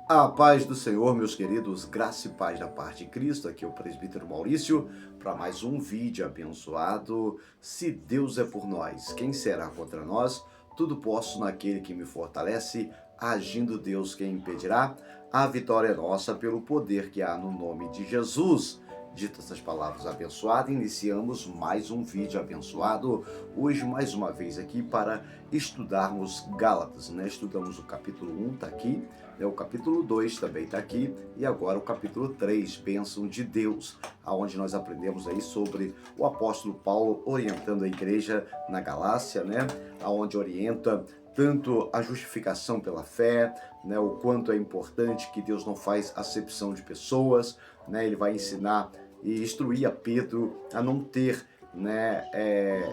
A paz do Senhor, meus queridos, graça e paz da parte de Cristo. Aqui é o presbítero Maurício para mais um vídeo abençoado. Se Deus é por nós, quem será contra nós? Tudo posso naquele que me fortalece, agindo Deus quem impedirá? A vitória é nossa pelo poder que há no nome de Jesus. Dito essas palavras abençoadas, iniciamos mais um vídeo abençoado. Hoje, mais uma vez aqui para estudarmos Gálatas, né? Estudamos o capítulo 1, está aqui, né? O capítulo 2 também está aqui, e agora o capítulo 3, bênção de Deus, aonde nós aprendemos aí sobre o apóstolo Paulo orientando a igreja na Galácia, né? Aonde orienta tanto a justificação pela fé, né? O quanto é importante que Deus não faz acepção de pessoas, né? Ele vai ensinar e instruir a Pedro a não ter, né,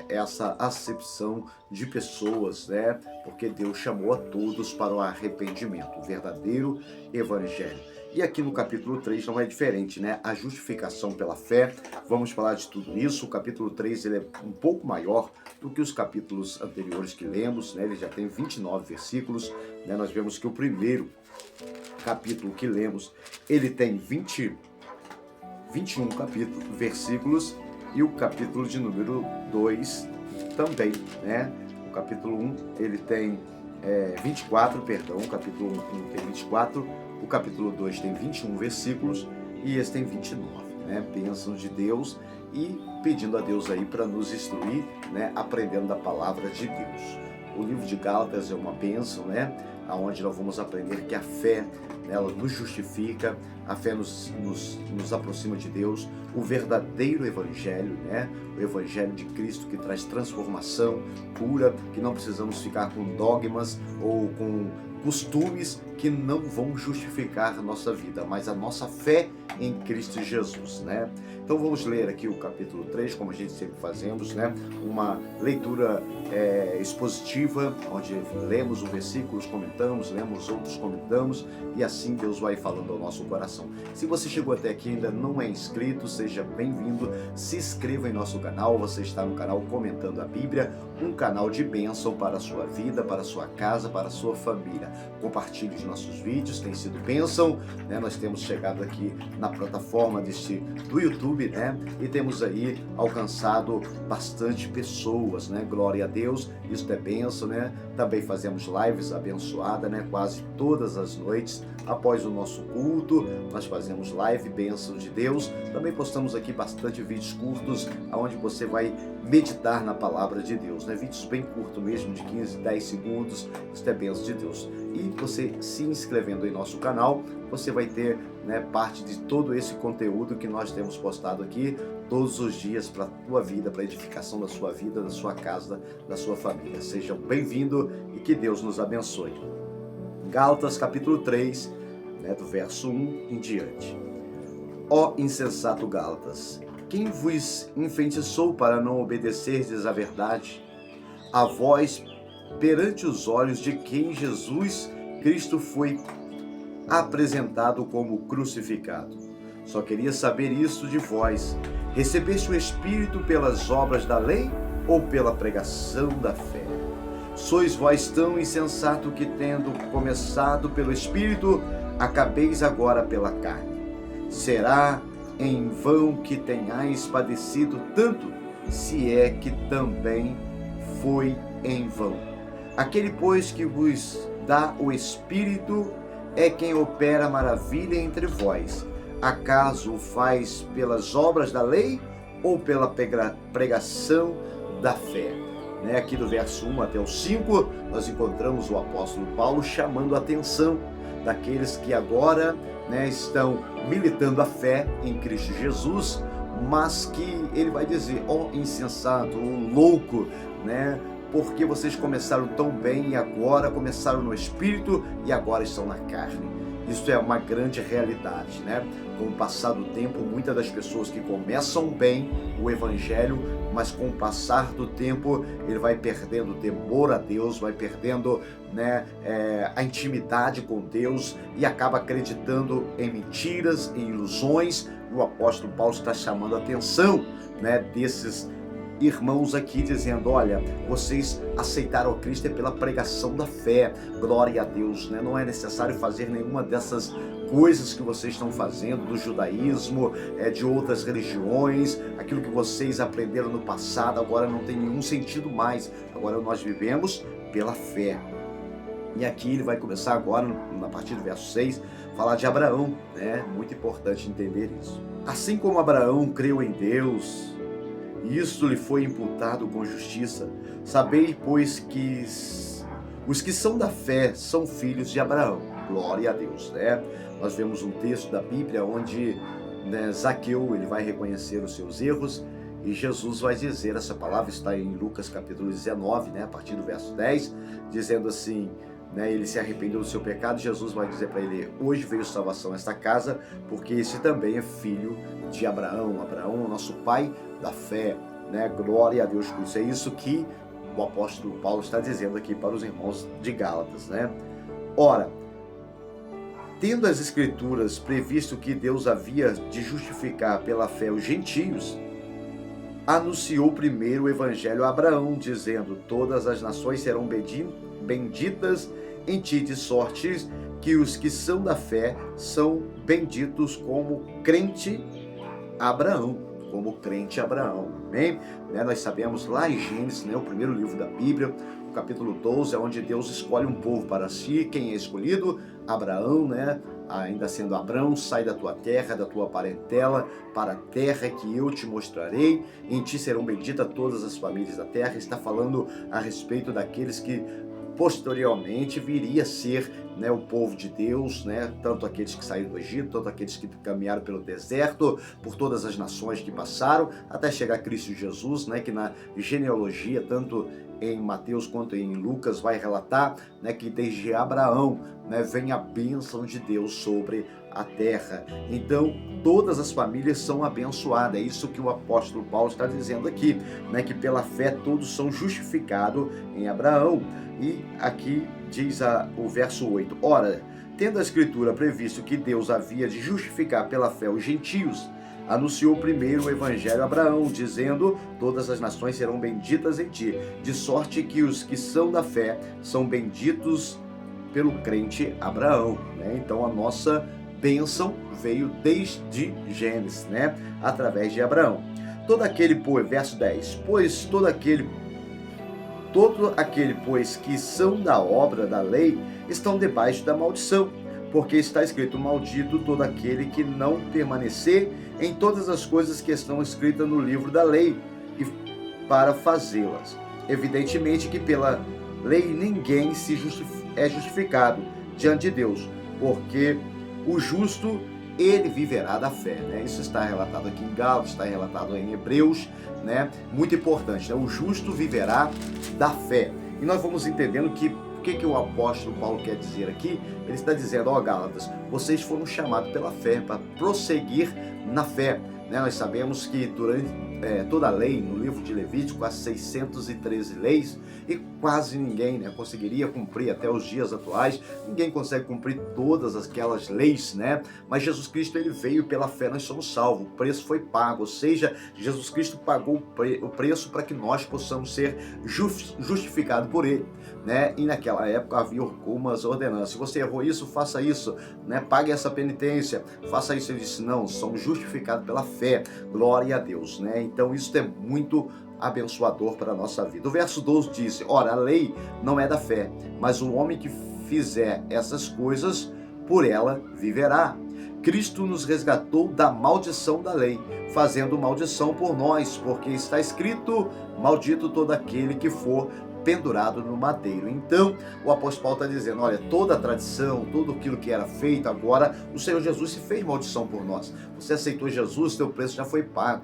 essa acepção de pessoas, né, porque Deus chamou a todos para o arrependimento, o verdadeiro evangelho. E aqui no capítulo 3 não é diferente, né, a justificação pela fé. Vamos falar de tudo isso. O capítulo 3 ele é um pouco maior do que os capítulos anteriores que lemos, né, ele já tem 29 versículos, né, nós vemos que o primeiro capítulo que lemos, ele tem 21 versículos, e o capítulo de número 2 também, né? O capítulo 1 ele tem 24, perdão, o capítulo 1 tem 24, o capítulo 2 tem 21 versículos e esse tem 29, né? Bênçãos de Deus, e pedindo a Deus aí para nos instruir, né? Aprendendo da palavra de Deus. O livro de Gálatas é uma bênção, né? Onde nós vamos aprender que a fé, ela nos justifica, a fé nos aproxima de Deus, o verdadeiro evangelho, né? O evangelho de Cristo que traz transformação, cura, que não precisamos ficar com dogmas ou com costumes que não vão justificar a nossa vida, mas a nossa fé em Cristo Jesus, né? Então vamos ler aqui o capítulo 3, como a gente sempre fazemos, né? Uma leitura expositiva, onde lemos um versículo, comentamos, lemos outros, comentamos, e assim Deus vai falando ao nosso coração. Se você chegou até aqui e ainda não é inscrito, seja bem-vindo, se inscreva em nosso canal. Você está no canal Comentando a Bíblia, um canal de bênção para a sua vida, para a sua casa, para a sua família. Compartilhe os nossos vídeos, tem sido bênção, né? Nós temos chegado aqui na plataforma do YouTube, né? E temos aí alcançado bastante pessoas, né? Glória a Deus, isso é bênção, né? Também fazemos lives abençoadas, né? Quase todas as noites, após o nosso culto, nós fazemos live, bênção de Deus. Também postamos aqui bastante vídeos curtos, onde você vai meditar na palavra de Deus, né? Vídeos bem curtos mesmo, de 15, 10 segundos, isso é bênção de Deus. E você se inscrevendo em nosso canal, você vai ter, né, parte de todo esse conteúdo que nós temos postado aqui todos os dias para a tua vida, para a edificação da sua vida, da sua casa, da sua família. Sejam bem-vindos e que Deus nos abençoe. Gálatas capítulo 3, né, do verso 1 em diante. Ó insensato Gálatas, quem vos enfeitiçou para não obedecerdes à verdade? A vós, perante os olhos de quem Jesus Cristo foi apresentado como crucificado. Só queria saber isso de vós: recebeste o Espírito pelas obras da lei ou pela pregação da fé? Sois vós tão insensato que, tendo começado pelo Espírito, acabeis agora pela carne. Será em vão que tenhais padecido tanto, se é que também foi em vão. Aquele, pois, que vos dá o Espírito é quem opera maravilha entre vós. Acaso o faz pelas obras da lei ou pela pregação da fé? Né? Aqui do verso 1 até o 5, nós encontramos o apóstolo Paulo chamando a atenção daqueles que agora, né, estão militando a fé em Cristo Jesus, mas que ele vai dizer: ó insensato, ó louco, né? Porque vocês começaram tão bem e agora começaram no Espírito e agora estão na carne. Isso é uma grande realidade, né? Com o passar do tempo, muitas das pessoas que começam bem o Evangelho, mas com o passar do tempo, ele vai perdendo o temor a Deus, vai perdendo, né, a intimidade com Deus e acaba acreditando em mentiras, em ilusões. O apóstolo Paulo está chamando a atenção, né, desses irmãos aqui dizendo, olha, vocês aceitaram a Cristo é pela pregação da fé, glória a Deus, né? Não é necessário fazer nenhuma dessas coisas que vocês estão fazendo, do judaísmo, de outras religiões, aquilo que vocês aprenderam no passado, agora não tem nenhum sentido mais, agora nós vivemos pela fé. E aqui ele vai começar agora, a partir do verso 6, falar de Abraão, né? Muito importante entender isso. Assim como Abraão creu em Deus, e isto lhe foi imputado com justiça, sabei, pois, que os que são da fé são filhos de Abraão. Glória a Deus, né? Nós vemos um texto da Bíblia onde, né, Zaqueu ele vai reconhecer os seus erros e Jesus vai dizer, essa palavra está em Lucas capítulo 19, né, a partir do verso 10, dizendo assim, né, ele se arrependeu do seu pecado, Jesus vai dizer para ele, hoje veio salvação a esta casa, porque esse também é filho de Abraão. Abraão é o nosso pai da fé, né? Glória a Deus por isso. É isso que o apóstolo Paulo está dizendo aqui para os irmãos de Gálatas, né? Ora, tendo as Escrituras previsto que Deus havia de justificar pela fé os gentios, anunciou primeiro o evangelho a Abraão, dizendo, todas as nações serão benditas em ti, de sorte que os que são da fé são benditos como crente Abraão, amém? Nós sabemos lá em Gênesis, né, o primeiro livro da Bíblia, o capítulo 12, é onde Deus escolhe um povo para si. Quem é escolhido? Abraão, né? Ainda sendo Abraão, sai da tua terra, da tua parentela, para a terra que eu te mostrarei, em ti serão benditas todas as famílias da terra. Está falando a respeito daqueles que posteriormente viria a ser, né, o povo de Deus, né, tanto aqueles que saíram do Egito, tanto aqueles que caminharam pelo deserto, por todas as nações que passaram, até chegar a Cristo Jesus, né, que na genealogia, tanto em Mateus quanto em Lucas, vai relatar, né, que desde Abraão, né, vem a bênção de Deus sobre a terra. Então, todas as famílias são abençoadas. É isso que o apóstolo Paulo está dizendo aqui, né, que pela fé todos são justificados em Abraão. E aqui diz o verso 8, ora, tendo a Escritura previsto que Deus havia de justificar pela fé os gentios, anunciou primeiro o evangelho a Abraão, dizendo, todas as nações serão benditas em ti, de sorte que os que são da fé são benditos pelo crente Abraão, né? Então a nossa bênção veio desde Gênesis, né? Através de Abraão. Verso 10, pois todo aquele, pois, que são da obra da lei, estão debaixo da maldição, porque está escrito, maldito todo aquele que não permanecer em todas as coisas que estão escritas no livro da lei, e para fazê-las. Evidentemente que pela lei ninguém é justificado diante de Deus, porque o justo, ele viverá da fé, né? Isso está relatado aqui em Gálatas, está relatado em Hebreus, né? Muito importante, né? O justo viverá da fé. E nós vamos entendendo que o que o apóstolo Paulo quer dizer aqui. Ele está dizendo, ó Gálatas, vocês foram chamados pela fé, para prosseguir na fé, né? Nós sabemos que durante toda a lei, no livro de Levítico, há 613 leis, e quase ninguém, né, conseguiria cumprir até os dias atuais. Ninguém consegue cumprir todas aquelas leis, né? Mas Jesus Cristo, ele veio pela fé, nós somos salvos, o preço foi pago, ou seja, Jesus Cristo pagou o preço para que nós possamos ser justificados por ele, né? E naquela época havia algumas ordenanças, se você errou isso, faça isso, né? Pague essa penitência, faça isso. Ele disse, não, somos justificados pela fé, glória a Deus, né? Então isso é muito abençoador para a nossa vida. O verso 12 diz, ora, a lei não é da fé, mas o homem que fizer essas coisas, por ela viverá. Cristo nos resgatou da maldição da lei, fazendo maldição por nós, porque está escrito, maldito todo aquele que for pendurado no madeiro. Então, o apóstolo Paulo está dizendo, olha, toda a tradição, tudo aquilo que era feito, agora o Senhor Jesus se fez maldição por nós. Você aceitou Jesus, teu preço já foi pago.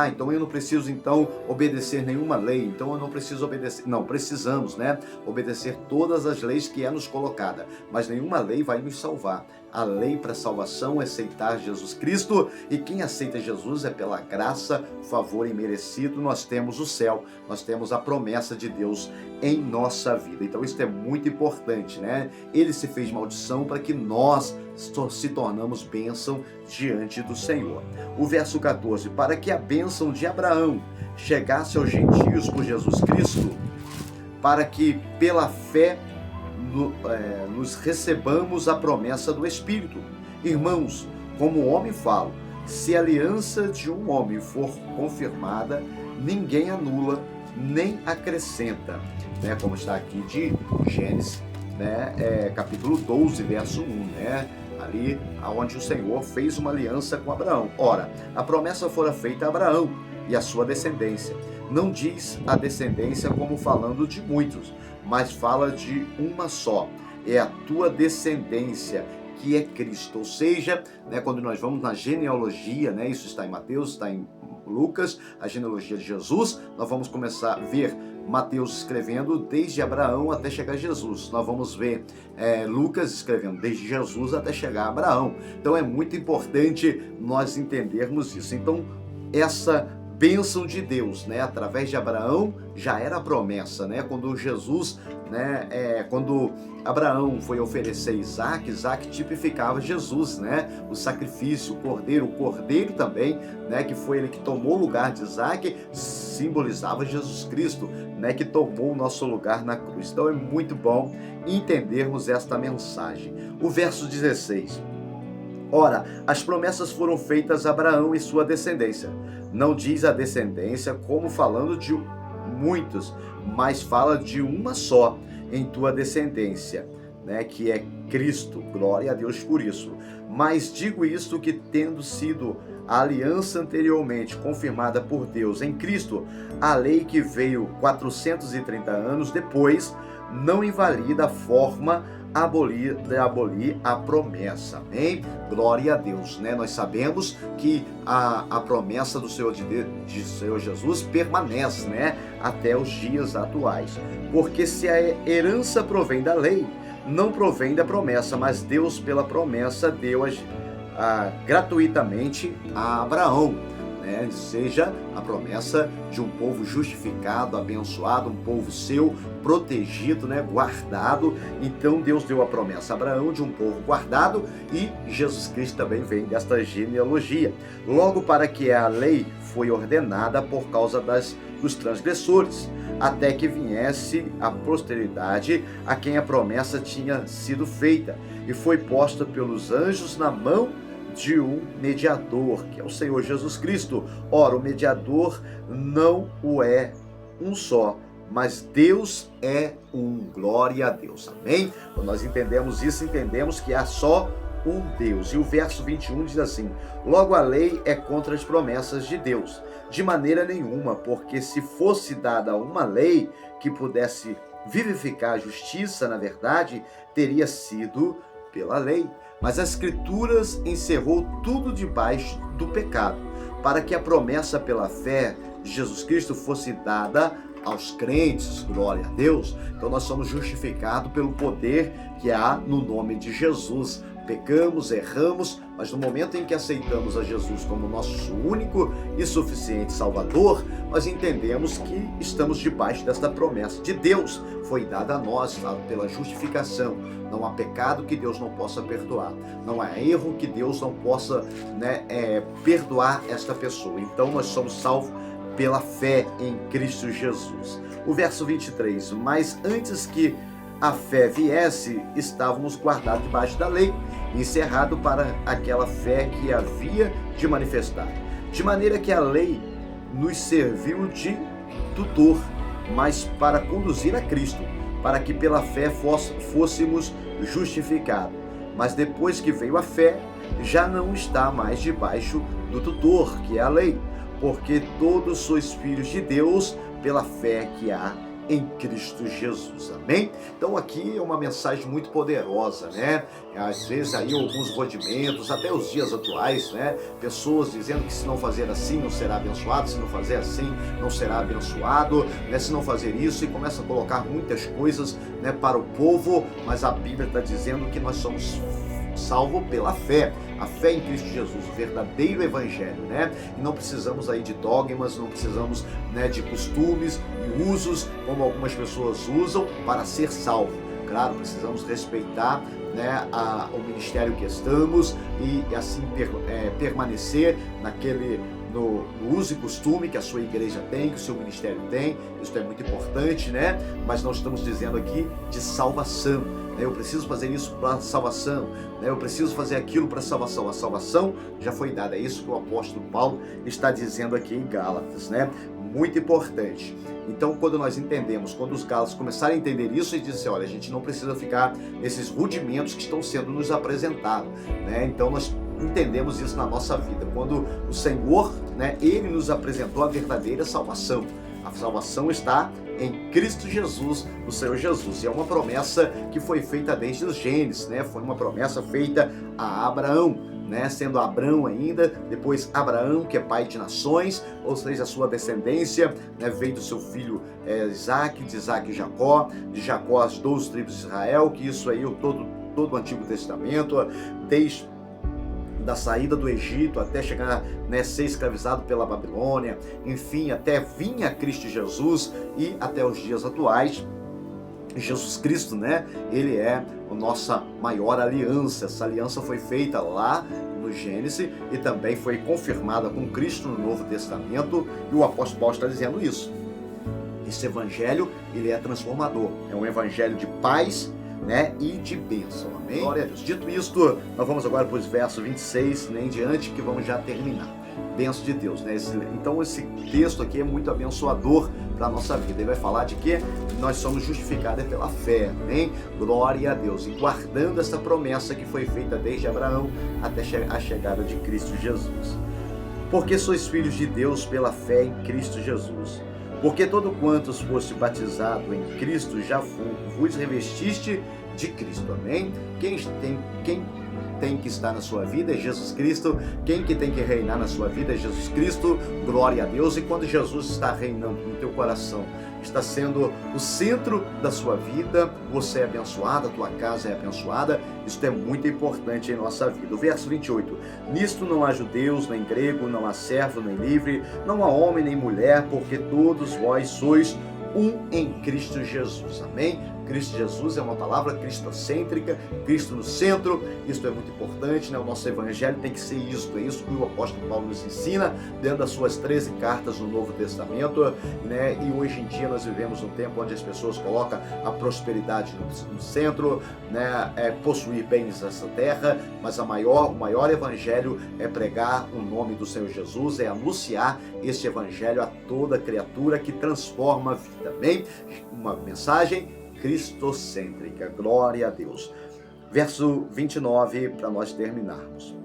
Então eu não preciso então obedecer nenhuma lei, então eu não preciso obedecer, não, precisamos, né, obedecer todas as leis que é nos colocada, mas nenhuma lei vai nos salvar. a lei para salvação é aceitar Jesus Cristo, e quem aceita Jesus é pela graça, favor imerecido, nós temos o céu, nós temos a promessa de Deus em nossa vida. Então isso é muito importante, né? Ele se fez maldição para que nós se tornamos bênção diante do Senhor. O verso 14, para que a bênção de Abraão chegasse aos gentios por Jesus Cristo, para que pela fé nos recebamos a promessa do Espírito. Irmãos, como o homem fala, se a aliança de um homem for confirmada, ninguém anula nem acrescenta, né? Como está aqui de Gênesis, né? Capítulo 12, verso 1, né? Ali onde o Senhor fez uma aliança com Abraão. Ora, a promessa fora feita a Abraão e a sua descendência. Não diz a descendência como falando de muitos, mas fala de uma só. É a tua descendência, que é Cristo. Ou seja, né, quando nós vamos na genealogia, né, isso está em Mateus, está em Lucas, a genealogia de Jesus, nós vamos começar a ver Mateus escrevendo desde Abraão até chegar a Jesus. Nós vamos ver Lucas escrevendo desde Jesus até chegar a Abraão. Então é muito importante nós entendermos isso. Então essa bênção de Deus, né, através de Abraão, já era a promessa, né, quando Jesus, né, quando Abraão foi oferecer Isaac, Isaac tipificava Jesus, né, o sacrifício, o cordeiro também, né, que foi ele que tomou o lugar de Isaac, simbolizava Jesus Cristo, né, que tomou o nosso lugar na cruz. Então é muito bom entendermos esta mensagem. O verso 16, ora, as promessas foram feitas a Abraão e sua descendência. Não diz a descendência como falando de muitos, mas fala de uma só em tua descendência, né, que é Cristo. Glória a Deus por isso. Mas digo isto, que tendo sido a aliança anteriormente confirmada por Deus em Cristo, a lei que veio 430 anos depois não invalida a forma abolir a promessa. Amém? Glória a Deus, né? Nós sabemos que a promessa do Senhor Jesus permanece, né, até os dias atuais. Porque se a herança provém da lei, não provém da promessa, mas Deus pela promessa deu gratuitamente a Abraão, né? Seja a promessa de um povo justificado, abençoado, um povo seu, protegido, né? Guardado. Então Deus deu a promessa a Abraão de um povo guardado, e Jesus Cristo também vem desta genealogia. Logo, para que a lei foi ordenada por causa dos transgressores, até que viesse a posteridade a quem a promessa tinha sido feita, e foi posta pelos anjos na mão de um mediador, que é o Senhor Jesus Cristo. Ora, o mediador não o é um só, mas Deus é um. Glória a Deus. Amém? Quando nós entendemos isso, entendemos que há só um Deus. E o verso 21 diz assim: logo a lei é contra as promessas de Deus, de maneira nenhuma, porque se fosse dada uma lei que pudesse vivificar a justiça, na verdade, teria sido pela lei. Mas as Escrituras encerrou tudo debaixo do pecado, para que a promessa pela fé de Jesus Cristo fosse dada aos crentes. Glória a Deus. Então nós somos justificados pelo poder que há no nome de Jesus. Pecamos, erramos, mas no momento em que aceitamos a Jesus como nosso único e suficiente Salvador, nós entendemos que estamos debaixo desta promessa de Deus. Foi dada a nós pela justificação. Não há pecado que Deus não possa perdoar. Não há erro que Deus não possa, né, perdoar esta pessoa. Então nós somos salvos pela fé em Cristo Jesus. O verso 23, mas antes que a fé viesse, estávamos guardados debaixo da lei, encerrado para aquela fé que havia de manifestar. De maneira que a lei nos serviu de tutor, mas para conduzir a Cristo, para que pela fé fôssemos justificados. Mas depois que veio a fé, já não está mais debaixo do tutor, que é a lei, porque todos sois filhos de Deus pela fé que há em Cristo Jesus. Amém? Então aqui é uma mensagem muito poderosa, né? Às vezes aí alguns rodimentos, até os dias atuais, né? Pessoas dizendo que se não fazer assim não será abençoado, se não fazer assim não será abençoado, né? Se não fazer isso, e começa a colocar muitas coisas, né, para o povo, mas a Bíblia está dizendo que nós somos salvo pela fé. A fé em Cristo Jesus, o verdadeiro evangelho, né? E não precisamos aí de dogmas, não precisamos, né, de costumes e usos como algumas pessoas usam para ser salvo. Claro, precisamos respeitar, né, o ministério que estamos e assim permanecer no uso e costume que a sua igreja tem, que o seu ministério tem. Isso é muito importante, né? Mas nós estamos dizendo aqui de salvação, né? Eu preciso fazer isso para salvação, né? Eu preciso fazer aquilo para salvação. A salvação já foi dada. É isso que o apóstolo Paulo está dizendo aqui em Gálatas, né? Muito importante. Então, quando nós entendemos, quando os gálatas começarem a entender isso, eles dizem assim, olha, a gente não precisa ficar nesses rudimentos que estão sendo nos apresentados, né? Então, nós entendemos isso na nossa vida. Quando o Senhor, né, Ele nos apresentou a verdadeira salvação. A salvação está em Cristo Jesus, no Senhor Jesus. E é uma promessa que foi feita desde os Gênesis, né? Foi uma promessa feita a Abraão, né? Sendo Abrão ainda, depois Abraão, que é pai de nações, ou seja, a sua descendência, né, veio do seu filho Isaac, de Isaac Jacó, de Jacó as 12 tribos de Israel, que isso aí todo o Antigo Testamento, desde da saída do Egito até chegar, né, ser escravizado pela Babilônia, enfim, até vir a Cristo Jesus e até os dias atuais. Jesus Cristo, né, Ele é a nossa maior aliança. Essa aliança foi feita lá no Gênesis e também foi confirmada com Cristo no Novo Testamento, e o apóstolo Paulo está dizendo isso. Esse evangelho, ele é transformador, é um evangelho de paz, né, e de bênção, amém? Glória a Deus. Dito isto, nós vamos agora para os versos 26, nem diante, que vamos já terminar. Bênção de Deus, né? Então esse texto aqui é muito abençoador para a nossa vida. Ele vai falar de que nós somos justificados pela fé, amém? Glória a Deus. E guardando essa promessa que foi feita desde Abraão até a chegada de Cristo Jesus. Porque sois filhos de Deus pela fé em Cristo Jesus. Porque todo quantos foste batizado em Cristo, já vos revestiste de Cristo, amém? Quem tem que estar na sua vida é Jesus Cristo. Quem que tem que reinar na sua vida é Jesus Cristo. Glória a Deus. E quando Jesus está reinando no teu coração, está sendo o centro da sua vida, você é abençoado, a tua casa é abençoada. Isso é muito importante em nossa vida. O verso 28. Nisto não há judeus, nem grego, não há servo, nem livre, não há homem, nem mulher, porque todos vós sois um em Cristo Jesus. Amém? Cristo Jesus é uma palavra cristocêntrica, Cristo no centro. Isso é muito importante, né? O nosso evangelho tem que ser isso, é isso que o apóstolo Paulo nos ensina dentro das suas 13 cartas no Novo Testamento, né? E hoje em dia nós vivemos um tempo onde as pessoas colocam a prosperidade no centro, né? Possuir bens nessa terra, mas o maior evangelho é pregar o nome do Senhor Jesus, é anunciar este evangelho a toda criatura que transforma a vida. Amém? Uma mensagem cristocêntrica, glória a Deus. Verso 29, para nós terminarmos.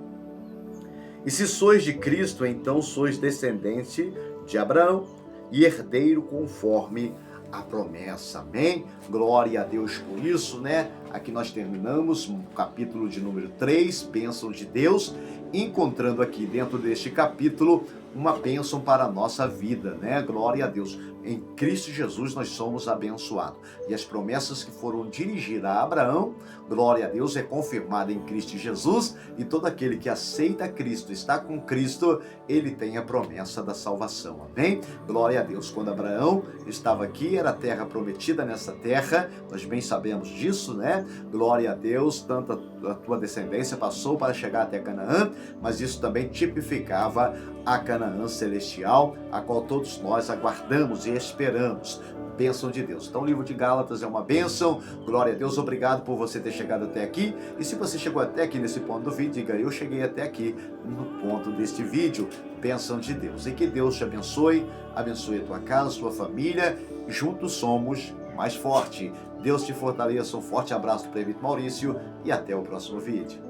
E se sois de Cristo, então sois descendente de Abraão e herdeiro conforme a promessa, amém? Glória a Deus por isso, né? Aqui nós terminamos o capítulo de número 3, bênção de Deus, encontrando aqui dentro deste capítulo uma bênção para a nossa vida, né? Glória a Deus. Em Cristo Jesus nós somos abençoados. E as promessas que foram dirigidas a Abraão, glória a Deus, é confirmada em Cristo Jesus. E todo aquele que aceita Cristo, está com Cristo, ele tem a promessa da salvação. Amém? Glória a Deus. Quando Abraão estava aqui, era a terra prometida nessa terra. Nós bem sabemos disso, né? Glória a Deus. Tanto a tua descendência passou para chegar até Canaã, mas isso também tipificava a Canaã celestial, a qual todos nós aguardamos e esperamos. Bênção de Deus. Então o livro de Gálatas é uma bênção. Glória a Deus. Obrigado por você ter chegado até aqui. E se você chegou até aqui nesse ponto do vídeo, diga: eu cheguei até aqui no ponto deste vídeo. Bênção de Deus. E que Deus te abençoe, abençoe a tua casa, a sua família. Juntos somos mais forte. Deus te fortaleça. Um forte abraço do Prefeito Maurício e até o próximo vídeo.